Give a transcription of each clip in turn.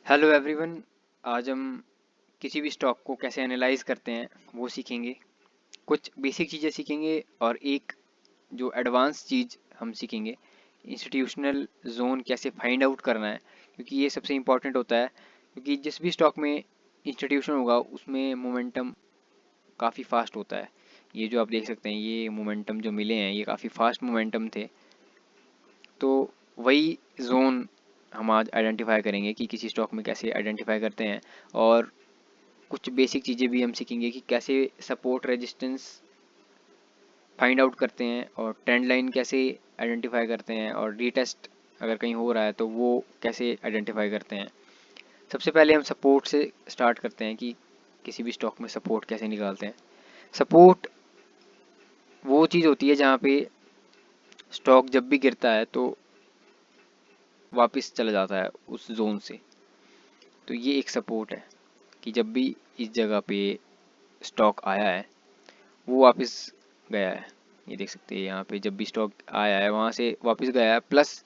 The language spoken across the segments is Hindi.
Hello everyone. आज हम किसी भी स्टॉक को कैसे एनालाइज करते हैं वो सीखेंगे। कुछ बेसिक चीज़ें सीखेंगे और एक जो एडवांस चीज़ हम सीखेंगे, इंस्टीट्यूशनल जोन कैसे फाइंड आउट करना है, क्योंकि ये सबसे इम्पॉर्टेंट होता है। क्योंकि जिस भी स्टॉक में इंस्टीट्यूशन होगा उसमें मोमेंटम काफ़ी फास्ट होता है। ये जो आप देख सकते हैं, ये मोमेंटम जो मिले हैं ये काफ़ी फास्ट मोमेंटम थे। तो वही जोन हम आज आइडेंटिफाई करेंगे कि किसी स्टॉक में कैसे आइडेंटिफाई करते हैं। और कुछ बेसिक चीज़ें भी हम सीखेंगे कि कैसे सपोर्ट रेजिस्टेंस फाइंड आउट करते हैं और ट्रेंड लाइन कैसे आइडेंटिफाई करते हैं, और रीटेस्ट अगर कहीं हो रहा है तो वो कैसे आइडेंटिफाई करते हैं। सबसे पहले हम सपोर्ट से स्टार्ट करते हैं कि किसी भी स्टॉक में सपोर्ट कैसे निकालते हैं। सपोर्ट वो चीज़ होती है जहाँ पे स्टॉक जब भी गिरता है तो वापस चला जाता है उस जोन से। तो ये एक सपोर्ट है कि जब भी इस जगह पे स्टॉक आया है वो वापस गया है। ये देख सकते हैं यहाँ पे जब भी स्टॉक आया है वहाँ से वापस गया है, प्लस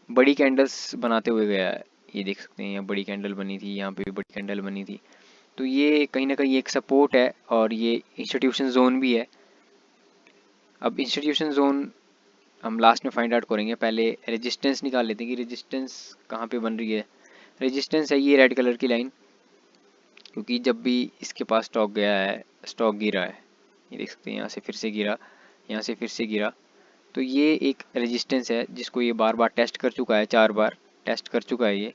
बड़ी कैंडल्स बनाते हुए गया है। ये देख सकते हैं यहाँ बड़ी कैंडल बनी थी, यहाँ पे भी बड़ी कैंडल बनी थी। तो ये कहीं ना कहीं एक सपोर्ट है और ये इंस्टीट्यूशन जोन भी है। अब इंस्टीट्यूशन जोन हम लास्ट में फाइंड आउट करेंगे। पहले रेजिस्टेंस निकाल लेते हैं कि रेजिस्टेंस कहाँ पे बन रही है। रेजिस्टेंस है ये रेड कलर की लाइन, क्योंकि जब भी इसके पास स्टॉक गया है, स्टॉक गिरा है। ये देख सकते हैं यहाँ से फिर से गिरा, यहाँ से फिर से गिरा। तो ये एक रेजिस्टेंस है जिसको ये बार बार टेस्ट कर चुका है, 4 बार टेस्ट कर चुका है ये,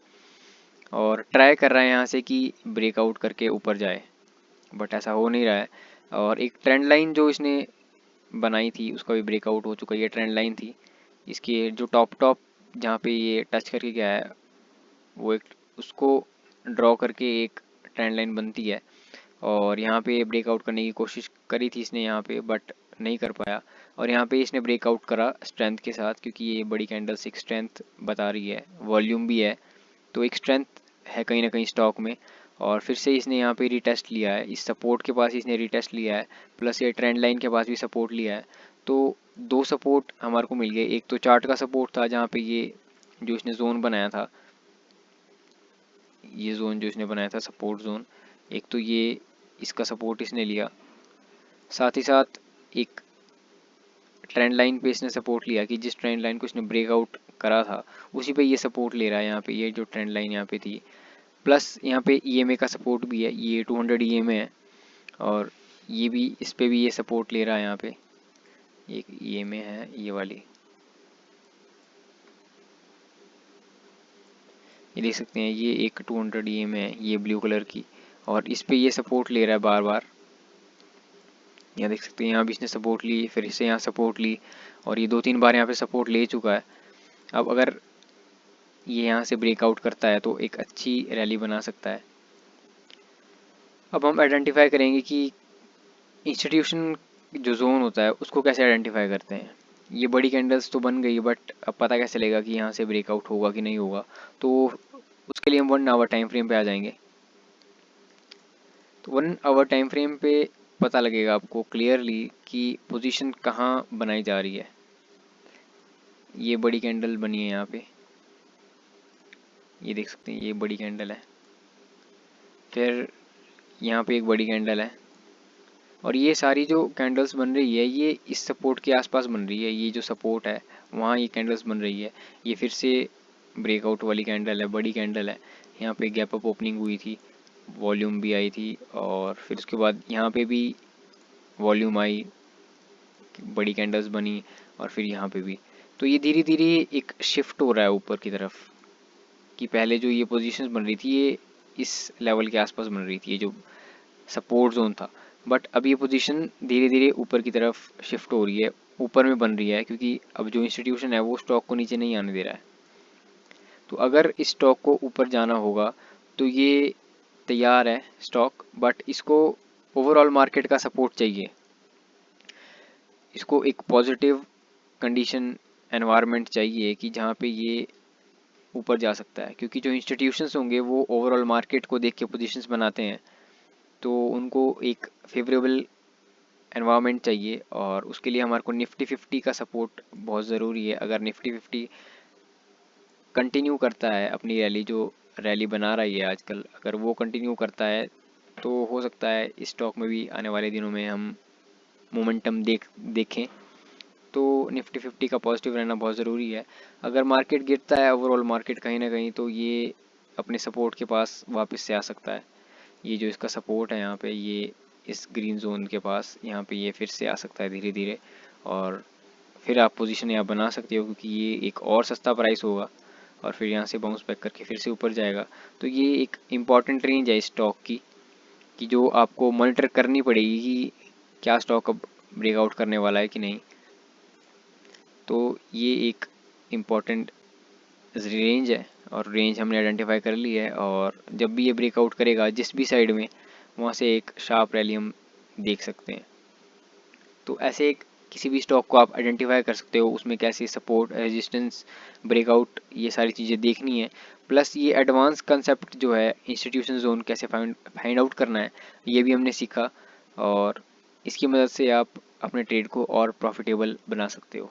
और ट्राई कर रहा है यहाँ से कि ब्रेकआउट करके ऊपर जाए, बट ऐसा हो नहीं रहा है। और एक ट्रेंड लाइन जो इसने बनाई थी उसका भी ब्रेकआउट हो चुका है। ये ट्रेंड लाइन थी इसकी जो टॉप टॉप जहाँ पे ये टच करके गया है, वो एक उसको ड्रॉ करके एक ट्रेंड लाइन बनती है। और यहाँ पे ब्रेकआउट करने की कोशिश करी थी इसने यहाँ पे, बट नहीं कर पाया। और यहाँ पे इसने ब्रेकआउट करा स्ट्रेंथ के साथ, क्योंकि ये बड़ी कैंडल्स एक स्ट्रेंथ बता रही है, वॉल्यूम भी है, तो एक स्ट्रेंथ है कहीं ना कहीं स्टॉक में। और फिर से इसने यहाँ पे रिटेस्ट लिया है, इस सपोर्ट के पास इसने रिटेस्ट लिया है, प्लस ये ट्रेंड लाइन के पास भी सपोर्ट लिया है। तो दो सपोर्ट हमारे को मिल गए। एक तो चार्ट का सपोर्ट था जहाँ पे ये जो इसने जोन बनाया था, ये जोन जो इसने बनाया था सपोर्ट जोन, एक तो ये इसका सपोर्ट इसने लिया, साथ ही साथ एक ट्रेंड लाइन पे इसने सपोर्ट लिया कि जिस ट्रेंड लाइन को इसने ब्रेकआउट करा था उसी पे ये सपोर्ट ले रहा है। यहाँ पे ये जो ट्रेंड लाइन यहाँ पे थी, प्लस यहाँ पे ईएमए का सपोर्ट भी है, ये 200 ईएमए है। और ये भी इस पे भी ये सपोर्ट ले रहा है। यहाँ पे एक ईएमए है ये वाली, ये देख सकते हैं, ये एक 200 ईएमए है ये ब्लू कलर की, और इस पे ये सपोर्ट ले रहा है बार बार। यहाँ देख सकते हैं यहाँ भी इसने सपोर्ट ली, फिर इससे यहाँ सपोर्ट ली, और ये 2-3 बार यहाँ पे सपोर्ट ले चुका है। अब अगर ये यहाँ से ब्रेकआउट करता है तो एक अच्छी रैली बना सकता है। अब हम आइडेंटिफाई करेंगे कि इंस्टीट्यूशन जो जोन होता है उसको कैसे आइडेंटिफाई करते हैं। ये बड़ी कैंडल्स तो बन गई, बट अब पता कैसे चलेगा कि यहाँ से ब्रेकआउट होगा कि नहीं होगा। तो उसके लिए हम 1 आवर टाइम फ्रेम पे आ जाएंगे। तो 1 आवर टाइम फ्रेम पे पता लगेगा आपको क्लियरली कि पोजीशन कहाँ बनाई जा रही है। ये बड़ी कैंडल बनी है यहाँ पे, ये देख सकते हैं ये बड़ी कैंडल है, फिर यहाँ पे एक बड़ी कैंडल है, और ये सारी जो कैंडल्स बन रही है ये इस सपोर्ट के आसपास बन रही है। ये जो सपोर्ट है वहाँ ये कैंडल्स बन रही है। ये फिर से ब्रेकआउट वाली कैंडल है, बड़ी कैंडल है। यहाँ पे गैप अप ओपनिंग हुई थी, वॉल्यूम भी आई थी, और फिर उसके बाद यहाँ पे भी वॉल्यूम आई, बड़ी कैंडल्स बनी, और फिर यहाँ पे भी। तो ये धीरे धीरे एक शिफ्ट हो रहा है ऊपर की तरफ, कि पहले जो ये पोजीशंस बन रही थी ये इस लेवल के आसपास बन रही थी, ये जो सपोर्ट जोन था, बट अब ये पोजीशन धीरे धीरे ऊपर की तरफ शिफ्ट हो रही है, ऊपर में बन रही है, क्योंकि अब जो इंस्टीट्यूशन है वो स्टॉक को नीचे नहीं आने दे रहा है। तो अगर इस स्टॉक को ऊपर जाना होगा तो ये तैयार है स्टॉक, बट इसको ओवरऑल मार्केट का सपोर्ट चाहिए। इसको एक पॉजिटिव कंडीशन एनवायरनमेंट चाहिए कि जहाँ पे ये ऊपर जा सकता है, क्योंकि जो इंस्टीट्यूशंस होंगे वो ओवरऑल मार्केट को देख के पोजीशंस बनाते हैं। तो उनको एक फेवरेबल एनवायरनमेंट चाहिए, और उसके लिए हमारे को निफ्टी 50 का सपोर्ट बहुत ज़रूरी है। अगर निफ्टी 50 कंटिन्यू करता है अपनी रैली जो रैली बना रही है आजकल, अगर वो कंटिन्यू करता है तो हो सकता है इस स्टॉक में भी आने वाले दिनों में हम मोमेंटम देखें। तो निफ्टी 50 का पॉजिटिव रहना बहुत ज़रूरी है। अगर मार्केट गिरता है ओवरऑल मार्केट कहीं ना कहीं, तो ये अपने सपोर्ट के पास वापस से आ सकता है। ये जो इसका सपोर्ट है यहाँ पे, ये इस ग्रीन जोन के पास, यहाँ पे ये फिर से आ सकता है धीरे धीरे, और फिर आप पोजीशन यहाँ बना सकते हो, क्योंकि ये एक और सस्ता प्राइस होगा और फिर यहाँ से बाउंस बैक करके फिर से ऊपर जाएगा। तो ये एक इम्पॉर्टेंट रेंज है स्टॉक की, कि जो आपको मॉनिटर करनी पड़ेगी कि क्या स्टॉक अब ब्रेकआउट करने वाला है कि नहीं। तो ये एक इम्पॉर्टेंट रेंज है, और रेंज हमने आइडेंटिफाई कर ली है, और जब भी ये ब्रेकआउट करेगा जिस भी साइड में, वहाँ से एक शार्प रैली हम देख सकते हैं। तो ऐसे एक किसी भी स्टॉक को आप आइडेंटिफाई कर सकते हो, उसमें कैसे सपोर्ट, रेजिस्टेंस, ब्रेकआउट, ये सारी चीज़ें देखनी है। प्लस ये एडवांस कंसेप्ट जो है इंस्टीट्यूशन जोन कैसे फाइंड आउट करना है, ये भी हमने सीखा, और इसकी मदद से आप अपने ट्रेड को और प्रॉफिटेबल बना सकते हो।